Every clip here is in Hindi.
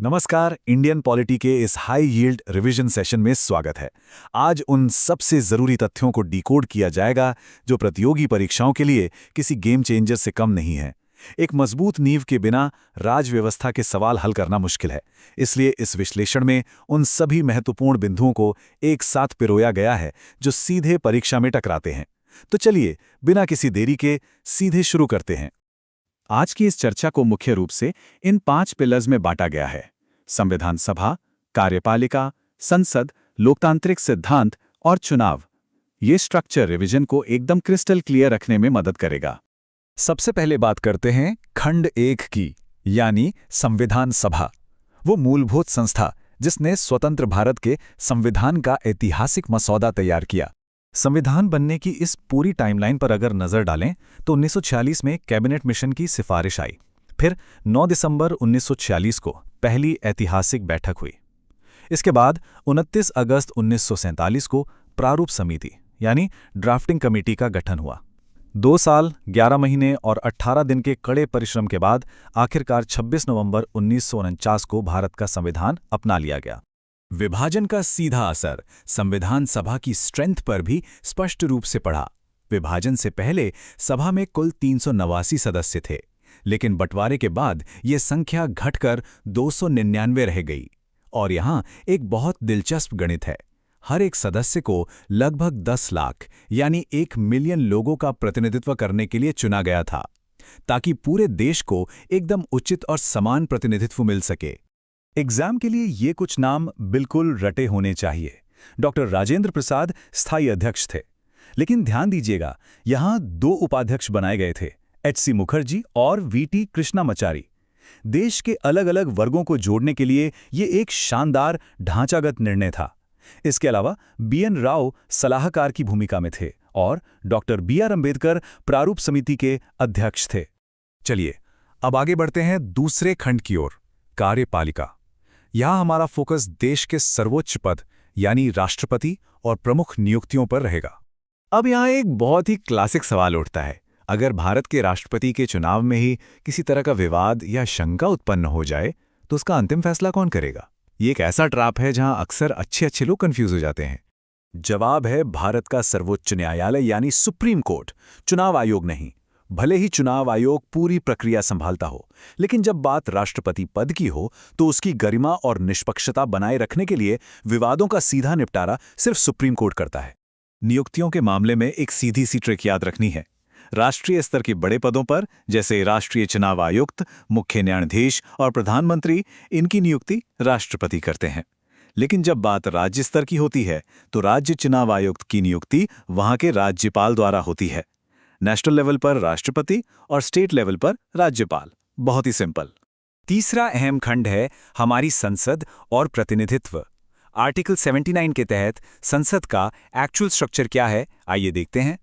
नमस्कार, इंडियन पॉलिटी के इस हाई यील्ड रिवीजन सेशन में स्वागत है। आज उन सबसे ज़रूरी तथ्यों को डिकोड किया जाएगा जो प्रतियोगी परीक्षाओं के लिए किसी गेम चेंजर से कम नहीं है। एक मजबूत नींव के बिना राजव्यवस्था के सवाल हल करना मुश्किल है, इसलिए इस विश्लेषण में उन सभी महत्वपूर्ण बिंदुओं को एक साथ पिरोया गया है जो सीधे परीक्षा में टकराते हैं। तो चलिए, बिना किसी देरी के सीधे शुरू करते हैं। आज की इस चर्चा को मुख्य रूप से इन 5 पिलर्स में बांटा गया है: संविधान सभा, कार्यपालिका, संसद, लोकतांत्रिक सिद्धांत और चुनाव। ये स्ट्रक्चर रिवीजन को एकदम क्रिस्टल क्लियर रखने में मदद करेगा। सबसे पहले बात करते हैं खंड 1 की, यानी संविधान सभा। वो मूलभूत संस्था जिसने स्वतंत्र भारत के संविधान का ऐतिहासिक मसौदा तैयार किया। संविधान बनने की इस पूरी टाइमलाइन पर अगर नजर डालें तो 1946 में कैबिनेट मिशन की सिफारिश आई। फिर 9 दिसंबर 1946 को पहली ऐतिहासिक बैठक हुई। इसके बाद 29 अगस्त 1947 को प्रारूप समिति यानी ड्राफ्टिंग कमेटी का गठन हुआ। 2 साल, 11 महीने और 18 दिन के कड़े परिश्रम के बाद आखिरकार 26 नवंबर 1949 को भारत का संविधान अपना लिया गया। विभाजन का सीधा असर संविधान सभा की स्ट्रेंथ पर भी स्पष्ट रूप से पड़ा। विभाजन से पहले सभा में कुल 389 सदस्य थे, लेकिन बंटवारे के बाद ये संख्या घटकर 299 रह गई। और यहाँ एक बहुत दिलचस्प गणित है। हर एक सदस्य को लगभग 10 लाख यानी 1 मिलियन लोगों का प्रतिनिधित्व करने के लिए चुना गया था, ताकि पूरे देश को एकदम उचित और समान प्रतिनिधित्व मिल सके। एग्जाम के लिए ये कुछ नाम बिल्कुल रटे होने चाहिए। डॉक्टर राजेंद्र प्रसाद स्थायी अध्यक्ष थे, लेकिन ध्यान दीजिएगा, यहाँ 2 उपाध्यक्ष बनाए गए थे, एच.सी. मुखर्जी और वी.टी. कृष्णामाचारी। देश के अलग अलग वर्गों को जोड़ने के लिए ये एक शानदार ढांचागत निर्णय था। इसके अलावा बी.एन. राव सलाहकार की भूमिका में थे और डॉक्टर बी.आर. अंबेडकर प्रारूप समिति के अध्यक्ष थे। चलिए, अब आगे बढ़ते हैं दूसरे खंड की ओर, कार्यपालिका। यहाँ हमारा फोकस देश के सर्वोच्च पद यानी राष्ट्रपति और प्रमुख नियुक्तियों पर रहेगा। अब यहाँ एक बहुत ही क्लासिक सवाल उठता है, अगर भारत के राष्ट्रपति के चुनाव में ही किसी तरह का विवाद या शंका उत्पन्न हो जाए तो उसका अंतिम फैसला कौन करेगा? ये एक ऐसा ट्रैप है जहां अक्सर अच्छे लोग कंफ्यूज हो जाते हैं। जवाब है भारत का सर्वोच्च न्यायालय यानी सुप्रीम कोर्ट, चुनाव आयोग नहीं। भले ही चुनाव आयोग पूरी प्रक्रिया संभालता हो, लेकिन जब बात राष्ट्रपति पद की हो तो उसकी गरिमा और निष्पक्षता बनाए रखने के लिए विवादों का सीधा निपटारा सिर्फ सुप्रीम कोर्ट करता है। नियुक्तियों के मामले में एक सीधी सी ट्रिक याद रखनी है। राष्ट्रीय स्तर के बड़े पदों पर, जैसे राष्ट्रीय चुनाव आयुक्त, मुख्य न्यायाधीश और प्रधानमंत्री, इनकी नियुक्ति राष्ट्रपति करते हैं। लेकिन जब बात राज्य स्तर की होती है तो राज्य चुनाव आयुक्त की नियुक्ति वहां के राज्यपाल द्वारा होती है। नेशनल लेवल पर राष्ट्रपति और स्टेट लेवल पर राज्यपाल। बहुत ही सिंपल। तीसरा अहम खंड है हमारी संसद और प्रतिनिधित्व। आर्टिकल 79 के तहत संसद का एक्चुअल स्ट्रक्चर क्या है, आइए देखते हैं।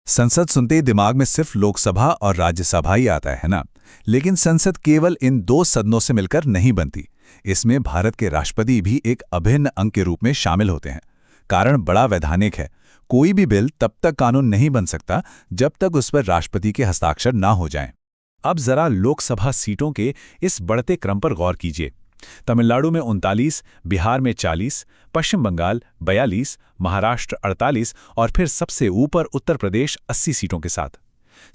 संसद सुनते ही दिमाग में सिर्फ लोकसभा और राज्यसभा ही आता है ना? लेकिन संसद केवल इन 2 सदनों से मिलकर नहीं बनती। इसमें भारत के राष्ट्रपति भी एक अभिन्न अंग के रूप में शामिल होते हैं। कारण बड़ा वैधानिक है। कोई भी बिल तब तक कानून नहीं बन सकता जब तक उस पर राष्ट्रपति के हस्ताक्षर ना हो जाएं। अब जरा लोकसभा सीटों के इस बढ़ते क्रम पर गौर कीजिए। तमिलनाडु में 39, बिहार में 40, पश्चिम बंगाल 42, महाराष्ट्र 48 और फिर सबसे ऊपर उत्तर प्रदेश 80 सीटों के साथ।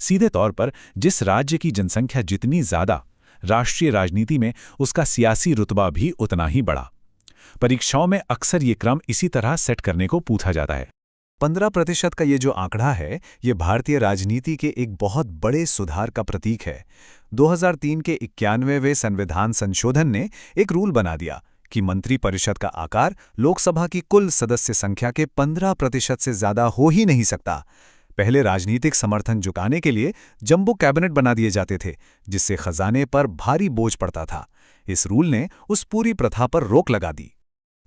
सीधे तौर पर जिस राज्य की जनसंख्या जितनी ज्यादा, राष्ट्रीय राजनीति में उसका सियासी रुतबा भी उतना ही बड़ा। परीक्षाओं में अक्सर ये क्रम इसी तरह सेट करने को पूछा जाता है। 15% का ये जो आंकड़ा है, ये भारतीय राजनीति के एक बहुत बड़े सुधार का प्रतीक है। 2003 के 91वें संविधान संशोधन ने एक रूल बना दिया कि मंत्री परिषद का आकार लोकसभा की कुल सदस्य संख्या के 15% से ज्यादा हो ही नहीं सकता। पहले राजनीतिक समर्थन जुटाने के लिए जंबो कैबिनेट बना दिए जाते थे, जिससे खजाने पर भारी बोझ पड़ता था। इस रूल ने उस पूरी प्रथा पर रोक लगा दी।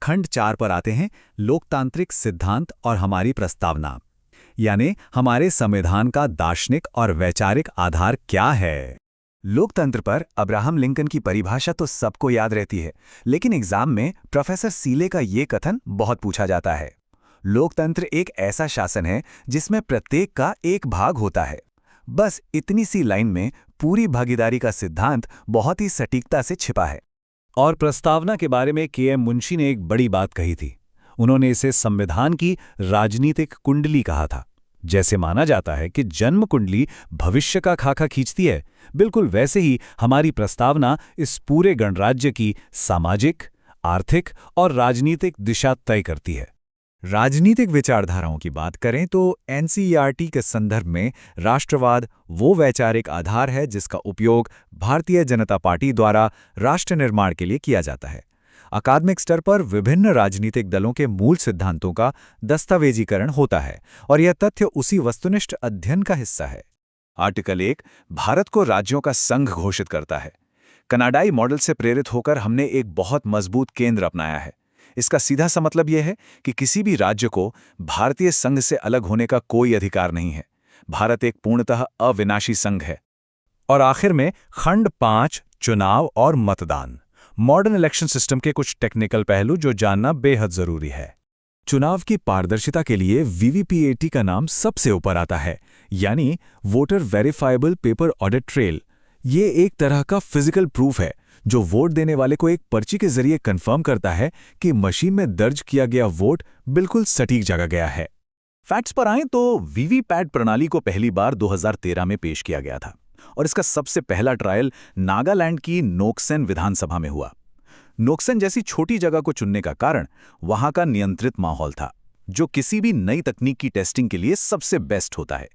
खंड 4 पर आते हैं, लोकतांत्रिक सिद्धांत और हमारी प्रस्तावना, यानी हमारे संविधान का दार्शनिक और वैचारिक आधार क्या है। लोकतंत्र पर अब्राहम लिंकन की परिभाषा तो सबको याद रहती है, लेकिन एग्जाम में प्रोफेसर सीले का ये कथन बहुत पूछा जाता है। लोकतंत्र एक ऐसा शासन है जिसमें प्रत्येक का एक भाग होता है। बस इतनी सी लाइन में पूरी भागीदारी का सिद्धांत बहुत ही सटीकता से छिपा है। और प्रस्तावना के बारे में के.एम. मुंशी ने एक बड़ी बात कही थी। उन्होंने इसे संविधान की राजनीतिक कुंडली कहा था। जैसे माना जाता है कि जन्म कुंडली भविष्य का खाका खींचती है, बिल्कुल वैसे ही हमारी प्रस्तावना इस पूरे गणराज्य की सामाजिक, आर्थिक और राजनीतिक दिशा तय करती है। राजनीतिक विचारधाराओं की बात करें तो एनसीईआरटी के संदर्भ में राष्ट्रवाद वो वैचारिक आधार है जिसका उपयोग भारतीय जनता पार्टी द्वारा राष्ट्र निर्माण के लिए किया जाता है। अकादमिक स्तर पर विभिन्न राजनीतिक दलों के मूल सिद्धांतों का दस्तावेजीकरण होता है और यह तथ्य उसी वस्तुनिष्ठ अध्ययन का हिस्सा है। आर्टिकल 1 भारत को राज्यों का संघ घोषित करता है। कनाडाई मॉडल से प्रेरित होकर हमने एक बहुत मजबूत केंद्र अपनाया है। इसका सीधा सा मतलब यह है कि किसी भी राज्य को भारतीय संघ से अलग होने का कोई अधिकार नहीं है। भारत एक पूर्णतः अविनाशी संघ है। और आखिर में खंड 5 चुनाव और मतदान, मॉडर्न इलेक्शन सिस्टम के कुछ टेक्निकल पहलू जो जानना बेहद जरूरी है। चुनाव की पारदर्शिता के लिए वीवीपीएटी का नाम सबसे ऊपर आता है, यानी voter verifiable paper audit trail. ये एक तरह का फिजिकल प्रूफ है जो वोट देने वाले को एक पर्ची के जरिए कंफर्म करता है कि मशीन में दर्ज किया गया वोट बिल्कुल सटीक जगह गया है। फैक्ट्स पर आएं तो वीवीपैट प्रणाली को पहली बार 2013 में पेश किया गया था और इसका सबसे पहला ट्रायल नागालैंड की नोक्सेन विधानसभा में हुआ। नोक्सेन जैसी छोटी जगह को चुनने का कारण वहां का नियंत्रित माहौल था, जो किसी भी नई तकनीक की टेस्टिंग के लिए सबसे बेस्ट होता है।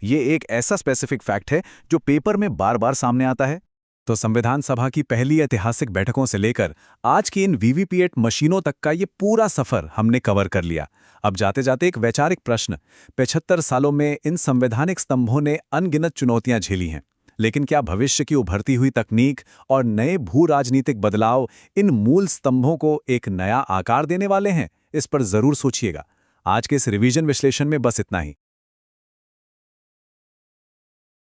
ये एक ऐसा स्पेसिफिक फैक्ट है जो पेपर में बार बार सामने आता है। तो संविधान सभा की पहली ऐतिहासिक बैठकों से लेकर आज की इन वीवीपीएटी मशीनों तक का ये पूरा सफर हमने कवर कर लिया। अब जाते जाते एक वैचारिक प्रश्न, 75 सालों में इन संवैधानिक स्तंभों ने अनगिनत चुनौतियां झेली हैं, लेकिन क्या भविष्य की उभरती हुई तकनीक और नए भू राजनीतिक बदलाव इन मूल स्तंभों को एक नया आकार देने वाले हैं? इस पर जरूर सोचिएगा। आज के इस रिवीजन विश्लेषण में बस इतना ही।